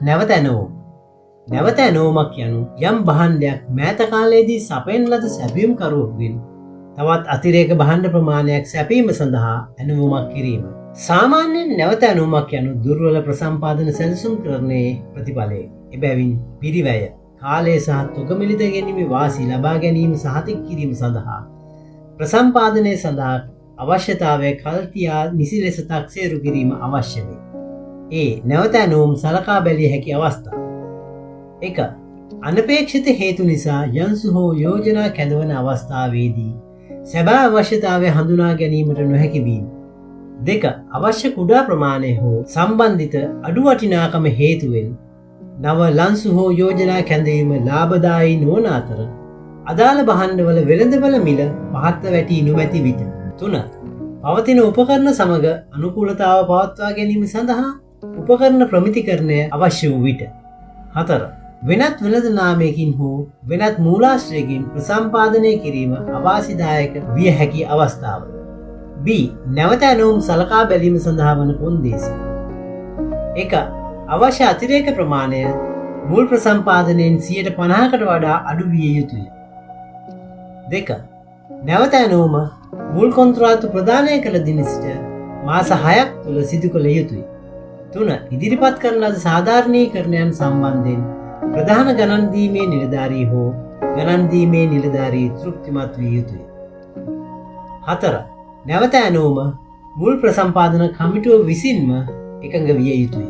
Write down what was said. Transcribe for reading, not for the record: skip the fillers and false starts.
නැවත ඇනවුම්. නැවත ඇනවුමක් යනු යම් භාණ්ඩයක් මෑත කාලයේදී සපයන ලද සැපයුම්කරුවෙන් තවත් අතිරේක භාණ්ඩ ප්‍රමාණයක් සැපීම සඳහා ඇනවුමක් කිරීම. සාමාන්‍යයෙන් නැවත ඇනවුමක් යනු දුර්වල ප්‍රසම්පාදන සැලසුම් කරණයේ ප්‍රතිඵලයකි. එබැවින් පිරිවැය, කාලය සහ තොගමිලිත ගැනීම වාසි ලබා ගැනීම සහතික කිරීම සඳහා ප්‍රසම්පාදනය සඳහා අවශ්‍යතාවය කල්තියා නිසි ලෙස තක්සේරු කිරීම අවශ්‍ය වේ. ඒ නැවත ඇනවුම් සලකා බැලිය හැකි අවස්ථා. 1. අනපේක්ෂිත හේතු නිසා යන්සු හෝ යෝජනා කැඳවන අවස්ථාවේදී සැබෑ අවශ්‍යතාවය හඳුනා ගැනීමට නොහැකි වීම. 2. අවශ්‍ය කුඩා ප්‍රමාණය හෝ සම්බන්ධිත අඩු වටිනාකම හේතුවෙන් නව ලන්සු හෝ යෝජනා කැඳවීම ලාභදායී නොවන අතර අදාළ භාණ්ඩවල වෙළඳපළ මිල පහත්ව වැටී නොමැති විට. 3. පවතින උපකරණ සමග අනුකූලතාව පවත්වා ගැනීම සඳහා උපකරණ ප්‍රමිතිකරණය අවශ්‍ය වූ විට. 4. වෙනත් වෙළඳ නාමයකින් හෝ වෙනත් මූලාශ්‍රයකින් ප්‍රසම්පාදනය කිරීම අවාසිදායක විය හැකි අවස්ථාව. B. නැවත ඇනවුම් සලකා බැලීම සඳහා වන කොන්දේසි. 1. අවශ්‍ය අතිරේක ප්‍රමාණය මුල් ප්‍රසම්පාදනයෙන් 50%කට වඩා අඩු විය යුතුය. 2. නැවත ඇනවුම මුල් කොන්ත්‍රාත්තු ප්‍රදානය කළ දින සිට මාස 6ක් තුළ සිදු කළ යුතුය. 3. ඉදිරිපත් කරන ලද සාධාරණීකරණයන් සම්බන්ධයෙන් ප්‍රධාන ගණන්දීමේ නිලධාරී හෝ ගණන්දීමේ නිලධාරී තෘප්තිමත් විය යුතුය. 4. නැවත ඇනවුම මුල් ප්‍රසම්පාදන කමිටුව විසින්ම එකඟ විය යුතුය.